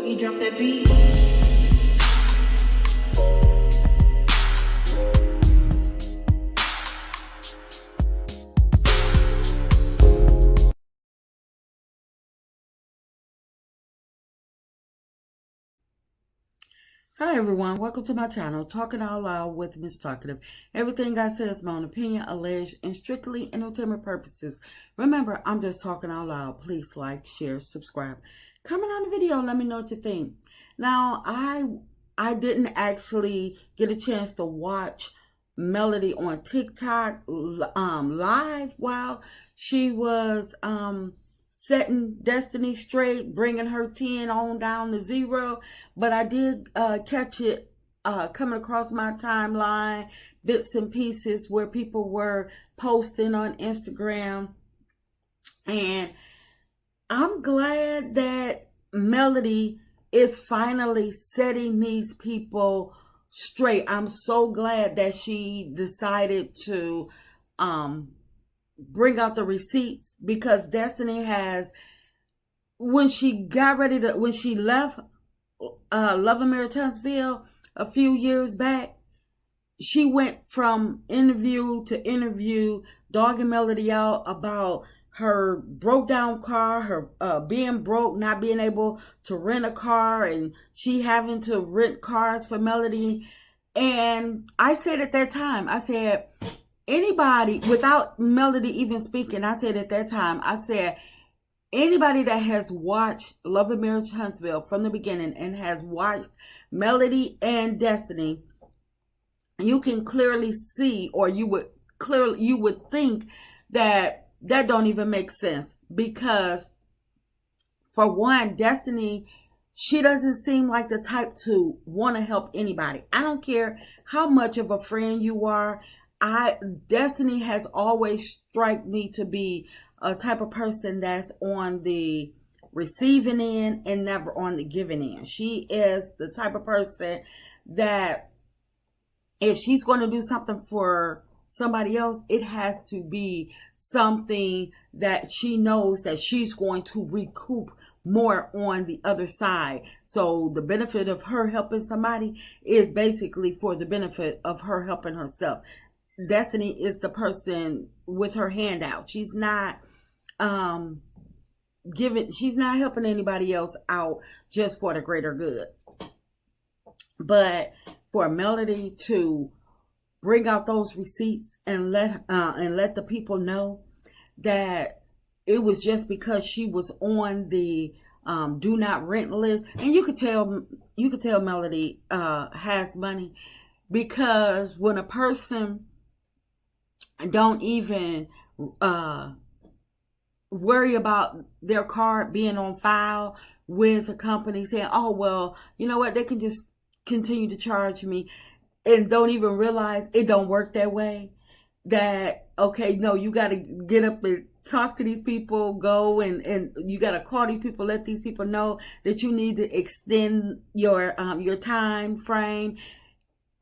Boogie, drop that beat. Hi everyone, welcome to my channel, Talking Out Loud with Miss Talkative. Everything I say is my own opinion, alleged, and strictly entertainment purposes. Remember, I'm just talking out loud. Please like, share, subscribe. Comment on the video, let me know what you think. Now, I didn't actually get a chance to watch Melody on TikTok live while she was setting Destiny straight, bringing her 10 on down to 0. But I did catch it coming across my timeline, bits and pieces where people were posting on Instagram. And I'm glad that Melody is finally setting these people straight. I'm so glad that she decided to bring out the receipts, because Destiny has, when she left Love and Marriage Huntsville a few years back, she went from interview to interview, dogging Melody out about her broke down car, her being broke, not being able to rent a car, and she having to rent cars for Melody. And I said at that time, I said, anybody, without Melody even speaking, I said at that time, I said, anybody that has watched Love and Marriage Huntsville from the beginning and has watched Melody and Destiny, you can clearly see, or you would think that don't even make sense. Because for one, Destiny, she doesn't seem like the type to want to help anybody. I don't care how much of a friend you are. Destiny has always struck me to be a type of person that's on the receiving end and never on the giving end. She is the type of person that if she's going to do something for somebody else, it has to be something that she knows that she's going to recoup more on the other side. So the benefit of her helping somebody is basically for the benefit of her helping herself. Destiny is the person with her hand out. She's not she's not helping anybody else out just for the greater good. But for Melody to bring out those receipts and let the people know that it was just because she was on the do not rent list. And you could tell Melody has money, because when a person don't even worry about their card being on file with a company, saying, oh, well, you know what, they can just continue to charge me, and don't even realize it don't work that way. That, okay, no, you got to get up and talk to these people, go and you got to call these people, let these people know that you need to extend your time frame.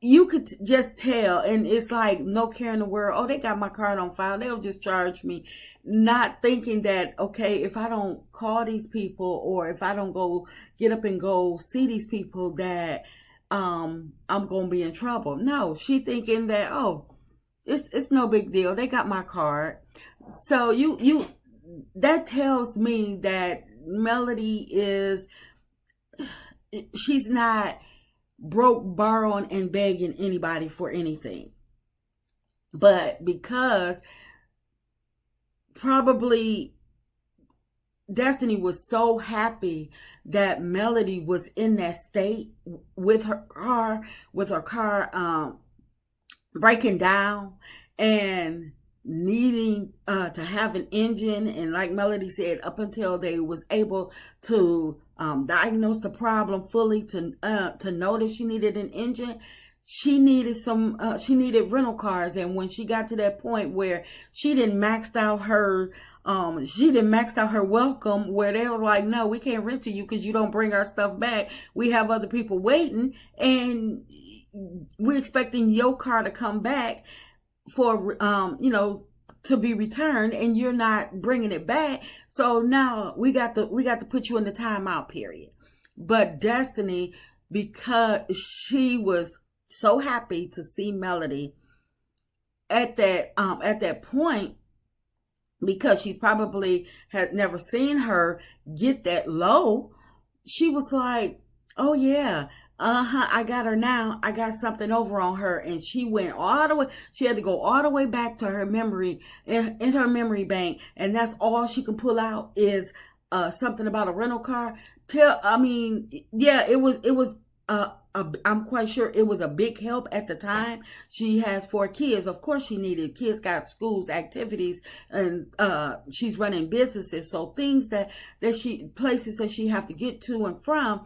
You could just tell, and it's like no care in the world. Oh, they got my card on file, they'll just charge me. Not thinking that, okay, if I don't call these people, or if I don't go get up and go see these people, that I'm gonna be in trouble. No, she thinking that, oh, it's no big deal, they got my card. So that tells me that Melody she's not broke, borrowing, and begging anybody for anything. But because probably Destiny was so happy that Melody was in that state with her car breaking down and needing to have an engine. And like Melody said, up until they was able to diagnose the problem fully, to know that she needed an engine, she needed rental cars. And when she got to that point where she didn't maxed out her welcome, where they were like, no, we can't rent to you because you don't bring our stuff back. We have other people waiting, and we're expecting your car to come back for to be returned, and you're not bringing it back. So now we got to put you in the timeout period. But Destiny, because she was so happy to see Melody at that point, because she's probably had never seen her get that low, she was like, oh yeah, I got her now. I got something over on her. And she went all the way, she had to go all the way back to her memory, in her memory bank. And that's all she can pull out is something about a rental car. Yeah, it was I'm quite sure it was a big help at the time. She has 4 kids. Of course she needed, kids got schools, activities, and she's running businesses. So things places that she have to get to and from,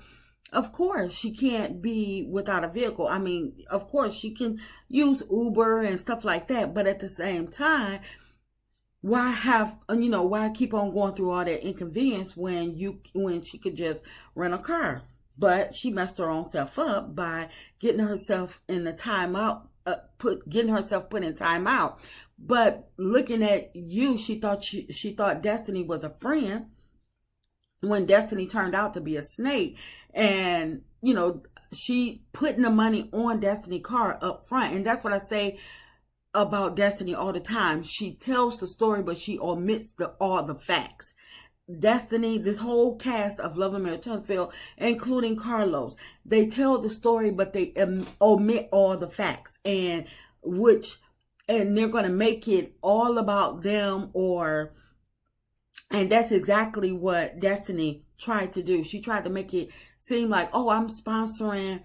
of course she can't be without a vehicle. I mean, of course she can use Uber and stuff like that. But at the same time, why keep on going through all that inconvenience when she could just rent a car? But she messed her own self up by getting herself in the timeout, getting herself put in timeout. But looking at you, she thought Destiny was a friend, when Destiny turned out to be a snake. And she putting the money on Destiny car up front. And that's what I say about Destiny all the time. She tells the story, but she omits all the facts. Destiny, this whole cast of Love and Marriage Huntsville, including Carlos, they tell the story, but they omit all the facts, and they're going to make it all about them, and that's exactly what Destiny tried to do. She tried to make it seem like, oh, I'm sponsoring,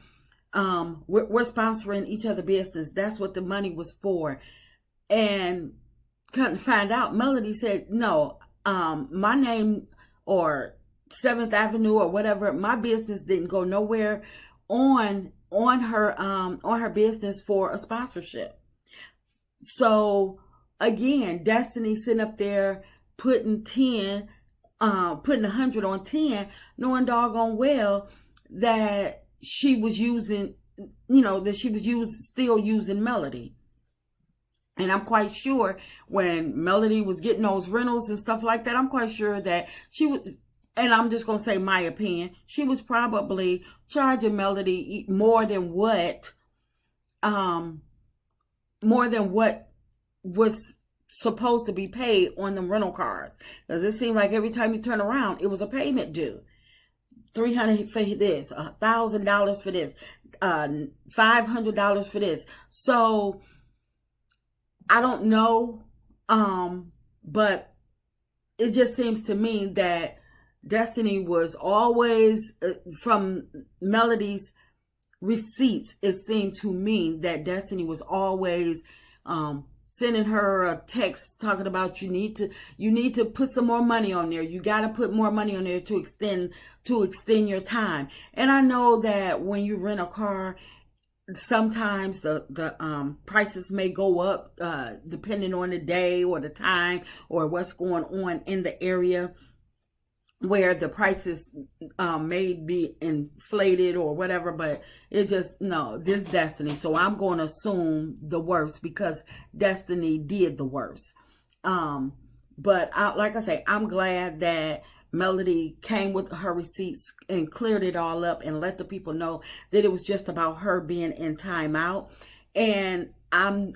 we're sponsoring each other business. That's what the money was for. And couldn't find out, Melody said, no, my name or 7th Avenue or whatever, my business didn't go nowhere on her business for a sponsorship. So again, Destiny sitting up there putting 100 on 10, knowing doggone well that she was using, still using Melody. And I'm quite sure when Melody was getting those rentals and stuff like that, I'm quite sure that she was, and I'm just going to say my opinion, she was probably charging Melody more than what was supposed to be paid on the rental cars. Because it seemed like every time you turn around, it was a payment due. $300 for this, $1,000 for this, $500 for this. So I don't know, but it just seems to me that Destiny was always, from Melody's receipts, it seemed to me that Destiny was always sending her a text talking about you need to put some more money on there. You got to put more money on there to extend your time. And I know that when you rent a car, sometimes the prices may go up depending on the day or the time or what's going on in the area, where the prices may be inflated or whatever. But this Destiny, so I'm going to assume the worst because Destiny did the worst. But like I say, I'm glad that Melody came with her receipts and cleared it all up and let the people know that it was just about her being in timeout. And I'm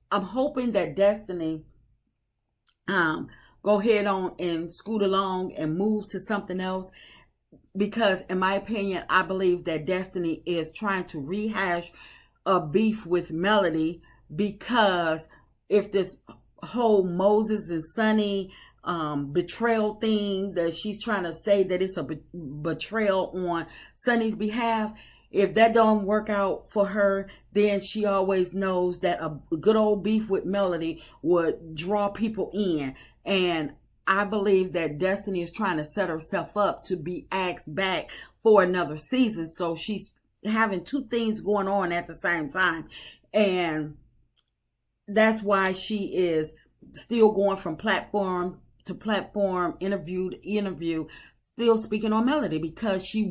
hoping that Destiny go ahead on and scoot along and move to something else, because in my opinion, I believe that Destiny is trying to rehash a beef with Melody, because if this whole Moses and Sonny betrayal thing, that she's trying to say that it's a betrayal on Sonny's behalf, if that don't work out for her, then she always knows that a good old beef with Melody would draw people in. And I believe that Destiny is trying to set herself up to be asked back for another season. So she's having two things going on at the same time. And that's why she is still going from platform to platform, interview to interview, still speaking on Melody, because she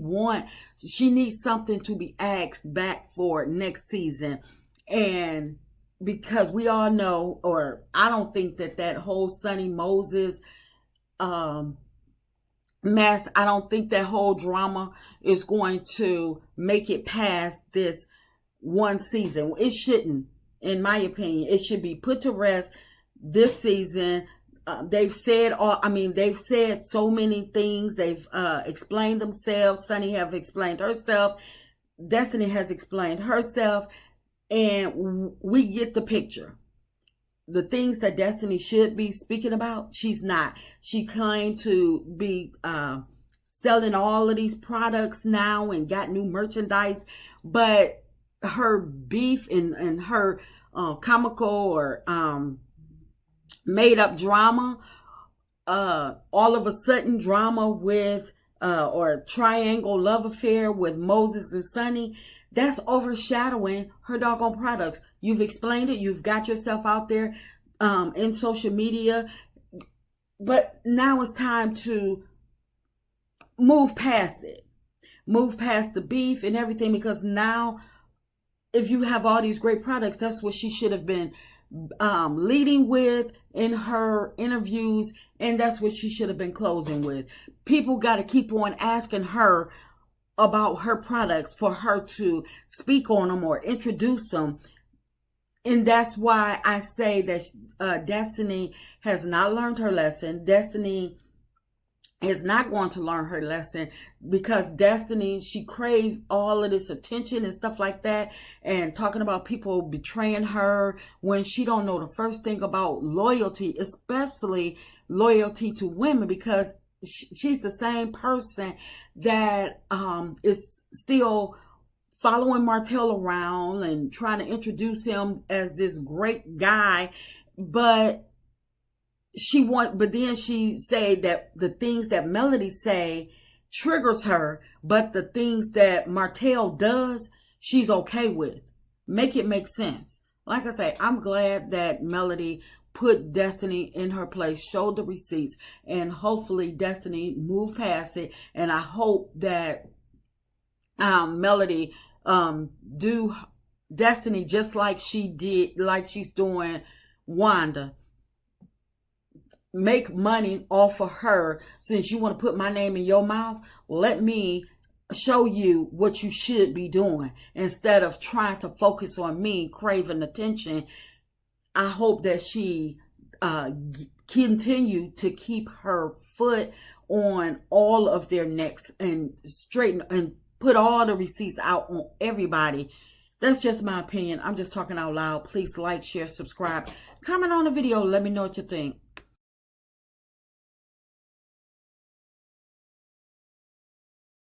needs something to be asked back for next season. And because we all know, or I don't think that whole Sonny Moses mess. I don't think that whole drama is going to make it past this one season. It shouldn't, in my opinion. It should be put to rest this season. They've said they've said so many things. They've explained themselves. Sunny have explained herself. Destiny has explained herself, and we get the picture. The things that Destiny should be speaking about, she's not. She claimed to be selling all of these products now and got new merchandise, but her beef and her comical or made up drama, all of a sudden drama with or triangle love affair with Moses and Sunny, that's overshadowing her doggone products. You've explained it. You've got yourself out there in social media. But now it's time to move past it. Move past the beef and everything, because now if you have all these great products, that's what she should have been leading with in her interviews, and that's what she should have been closing with. People got to keep on asking her about her products for her to speak on them or introduce them. And that's why I say that Destiny has not learned her lesson. Destiny is not going to learn her lesson, because Destiny, she craved all of this attention and stuff like that, and talking about people betraying her when she don't know the first thing about loyalty, especially loyalty to women, because she's the same person that is still following Martell around and trying to introduce him as this great guy, but then she said that the things that Melody say triggers her, but the things that Martell does, she's okay with. Make it make sense. Like I say, I'm glad that Melody put Destiny in her place, showed the receipts, and hopefully Destiny moved past it. And I hope that Melody do Destiny just like she did, like she's doing Wanda. Make money off of her. Since you want to put my name in your mouth, let me show you what you should be doing instead of trying to focus on me craving attention. I hope that she continue to keep her foot on all of their necks and straighten and put all the receipts out on everybody. That's just my opinion. I'm just talking out loud. Please like, share, subscribe, comment on the video. Let me know what you think.